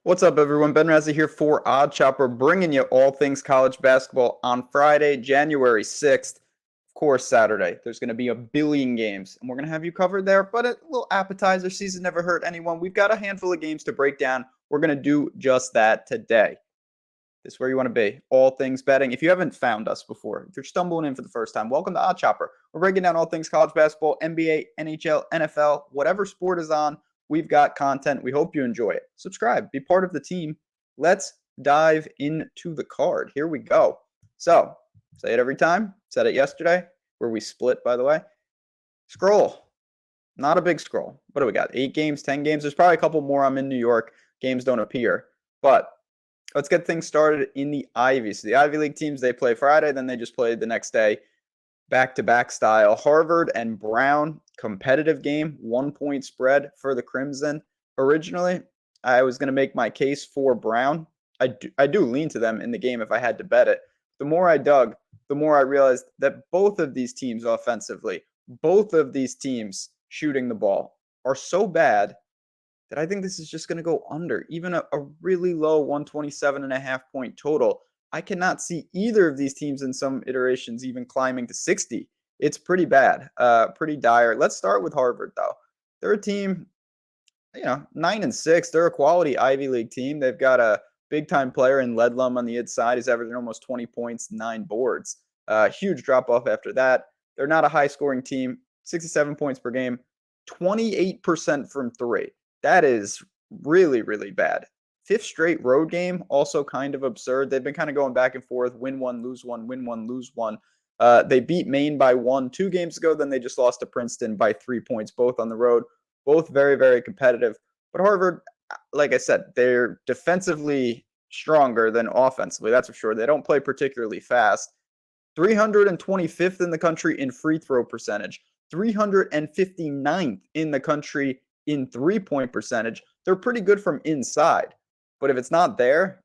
What's up, everyone? Ben Razzie here for OddsChecker, bringing you all things college basketball on Friday, January 6th. Of course, Saturday. There's going to be a billion games, and we're going to have you covered there. But a little appetizer season never hurt anyone. We've got a handful of games to break down. We're going to do just that today. This is where you want to be. All things betting. If you haven't found us before, if you're stumbling in for the first time, welcome to OddsChecker. We're breaking down all things college basketball, NBA, NHL, NFL, whatever sport is on. We've got content. We hope you enjoy it. Subscribe. Be part of the team. Let's dive into the card. Here we go. So, say it every time. Said it yesterday, where we split, by the way. Scroll. Not a big scroll. What do we got? 8 games, 10 games? There's probably a couple more. I'm in New York. Games don't appear. But let's get things started in the Ivy. So the Ivy League teams, they play Friday, then they just play the next day. Back-to-back style. Harvard and Brown, competitive game, 1-point spread for the Crimson. Originally, I was going to make my case for Brown. I do lean to them in the game if I had to bet it. The more I dug, the more I realized that both of these teams offensively, both of these teams shooting the ball are so bad that I think this is just going to go under. Even a really low 127.5 point total. I cannot see either of these teams in some iterations even climbing to 60. It's pretty bad, pretty dire. Let's start with Harvard, though. They're a team, 9-6. They're a quality Ivy League team. They've got a big-time player in Ledlum on the inside. He's averaging almost 20 points, 9 boards. Huge drop-off after that. They're not a high-scoring team. 67 points per game, 28% from 3. That is really, really bad. 5th straight road game, also kind of absurd. They've been kind of going back and forth, win one, lose one, win one, lose one. They beat Maine by 1 2 games ago. Then they just lost to Princeton by 3 points, both on the road. Both very, very competitive. But Harvard, like I said, they're defensively stronger than offensively. That's for sure. They don't play particularly fast. 325th in the country in free throw percentage. 359th in the country in 3-point percentage. They're pretty good from inside. But if it's not there,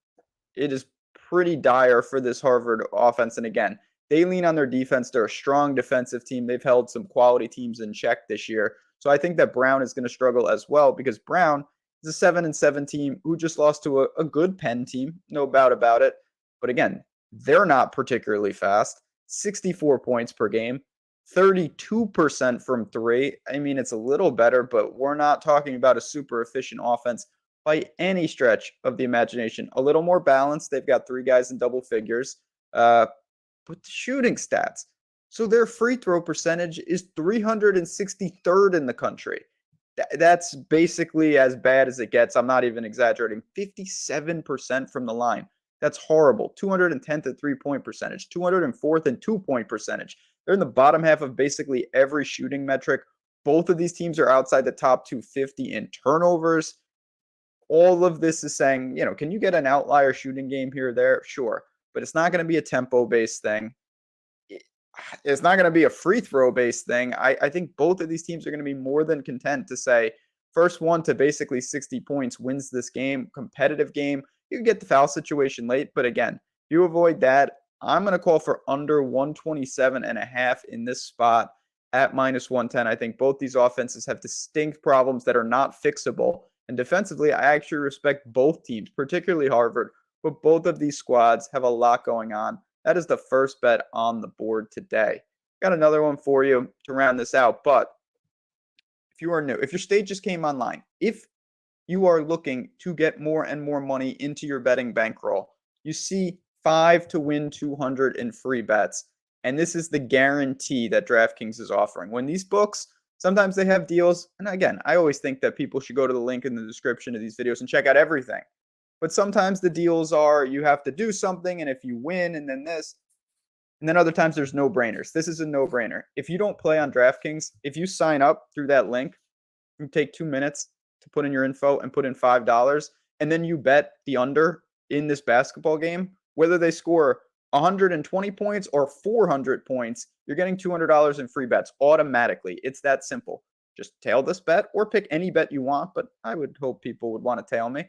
it is pretty dire for this Harvard offense. And again, they lean on their defense. They're a strong defensive team. They've held some quality teams in check this year. So I think that Brown is going to struggle as well because Brown is a 7-7 team who just lost to a good Penn team. No doubt about it. But again, they're not particularly fast. 64 points per game. 32% from 3. I mean, it's a little better, but we're not talking about a super efficient offense by any stretch of the imagination. A little more balanced. They've got 3 guys in double figures. But the shooting stats. So their free throw percentage is 363rd in the country. That's basically as bad as it gets. I'm not even exaggerating. 57% from the line. That's horrible. 210th at 3-point percentage. 204th in 2-point percentage. They're in the bottom half of basically every shooting metric. Both of these teams are outside the top 250 in turnovers. All of this is saying, can you get an outlier shooting game here or there? Sure. But it's not going to be a tempo-based thing. It's not going to be a free throw-based thing. I think both of these teams are going to be more than content to say, first one to basically 60 points wins this game, competitive game. You can get the foul situation late, but again, you avoid that. I'm going to call for under 127.5 in this spot at -110. I think both these offenses have distinct problems that are not fixable. And defensively, I actually respect both teams, particularly Harvard, but both of these squads have a lot going on. That is the first bet on the board today. Got another one for you to round this out, but if you are new, if your state just came online, if you are looking to get more and more money into your betting bankroll, you see 5 to win 200 in free bets. And this is the guarantee that DraftKings is offering. When these books, sometimes they have deals. And again, I always think that people should go to the link in the description of these videos and check out everything. But sometimes the deals are you have to do something, and if you win, and then this. And then other times there's no-brainers. This is a no-brainer. If you don't play on DraftKings, if you sign up through that link, you take 2 minutes to put in your info and put in $5, and then you bet the under in this basketball game, whether they score 120 points or 400 points, you're getting $200 in free bets automatically. It's that simple. Just tail this bet or pick any bet you want, but I would hope people would want to tail me.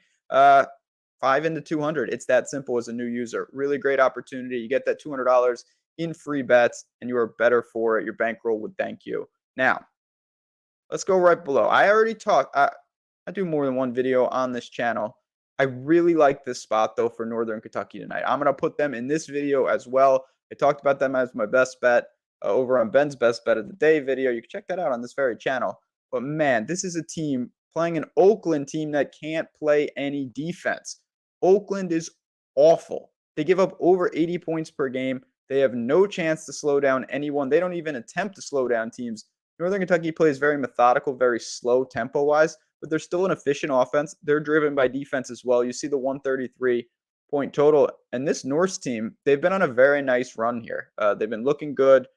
5 into 200. It's that simple as a new user. Really great opportunity. You get that $200 in free bets, and you are better for it. Your bankroll would thank you. Now, let's go right below. I already talked. I do more than one video on this channel I really like this spot, though, for Northern Kentucky tonight. I'm going to put them in this video as well. I talked about them as my best bet over on Ben's Best Bet of the Day video. You can check that out on this very channel. But, man, this is a team playing an Oakland team that can't play any defense. Oakland is awful. They give up over 80 points per game. They have no chance to slow down anyone. They don't even attempt to slow down teams. Northern Kentucky plays very methodical, very slow tempo-wise, but they're still an efficient offense. They're driven by defense as well. You see the 133-point total. And this Norse team, they've been on a very nice run here. They've been looking good,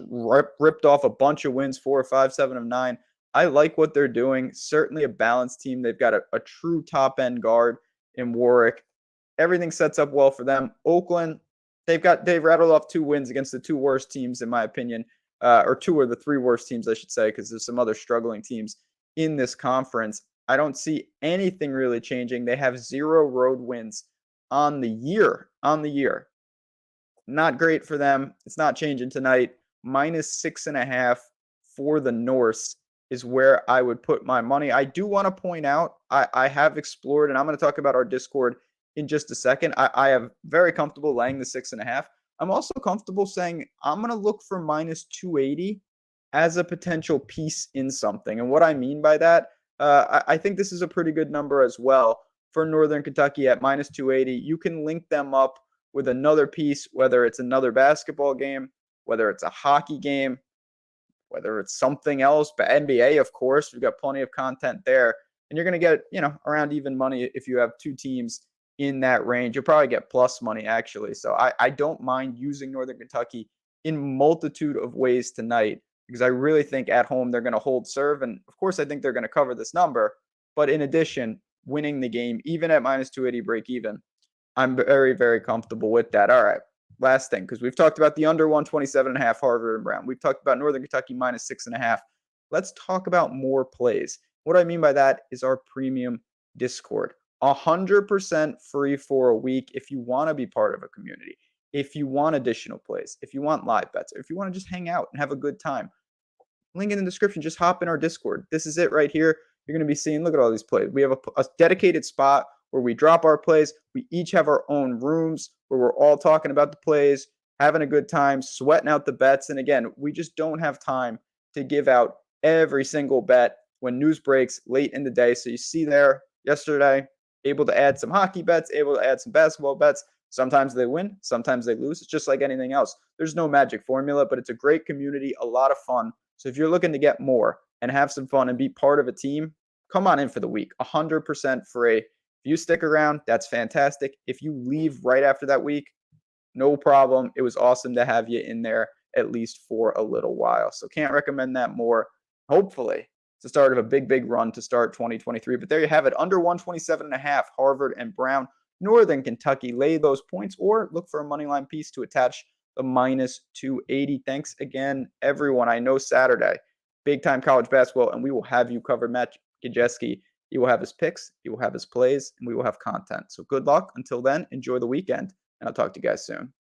ripped off a bunch of wins, 4 or 5, 7 of 9. I like what they're doing. Certainly a balanced team. They've got a true top-end guard in Warwick. Everything sets up well for them. Oakland, they've rattled off 2 wins against the 2 worst teams, in my opinion, or 2 of the 3 worst teams, I should say, because there's some other struggling teams in this conference. I don't see anything really changing. They have 0 road wins on the year. Not great for them. It's not changing tonight. -6.5 for the Norse is where I would put my money. I do want to point out, I have explored, and I'm going to talk about our Discord in just a second. I am very comfortable laying the 6.5. I'm also comfortable saying I'm going to look for -280 as a potential piece in something. And what I mean by that, I think this is a pretty good number as well for Northern Kentucky at -280. You can link them up with another piece, whether it's another basketball game, whether it's a hockey game, whether it's something else, but NBA, of course, we've got plenty of content there. And you're going to get, around even money if you have 2 teams in that range. You'll probably get plus money, actually. So I don't mind using Northern Kentucky in multitude of ways tonight, because I really think at home they're going to hold serve. And, of course, I think they're going to cover this number. But in addition, winning the game, even at -280 break even, I'm very, very comfortable with that. All right. Last thing, because we've talked about the under 127.5 Harvard and Brown. We've talked about Northern Kentucky -6.5. Let's talk about more plays. What I mean by that is our premium Discord. 100% free for a week if you want to be part of a community, if you want additional plays, if you want live bets, or if you want to just hang out and have a good time. Link in the description. Just hop in our Discord. This is it right here. You're going to be seeing, look at all these plays. We have a dedicated spot where we drop our plays. We each have our own rooms where we're all talking about the plays, having a good time, sweating out the bets. And again, we just don't have time to give out every single bet when news breaks late in the day. So you see there yesterday, able to add some hockey bets, able to add some basketball bets. Sometimes they win, sometimes they lose. It's just like anything else. There's no magic formula, but it's a great community, a lot of fun. So if you're looking to get more and have some fun and be part of a team, come on in for the week. 100% free. If you stick around, that's fantastic. If you leave right after that week, no problem. It was awesome to have you in there at least for a little while. So can't recommend that more. Hopefully, it's the start of a big, big run to start 2023. But there you have it. Under 127.5, Harvard and Brown. Northern Kentucky, lay those points or look for a moneyline piece to attach the -280. Thanks again, everyone. I know Saturday, big time college basketball, and we will have you covered. Matt Gajeski, he will have his picks, he will have his plays, and we will have content. So good luck. Until then, enjoy the weekend, and I'll talk to you guys soon.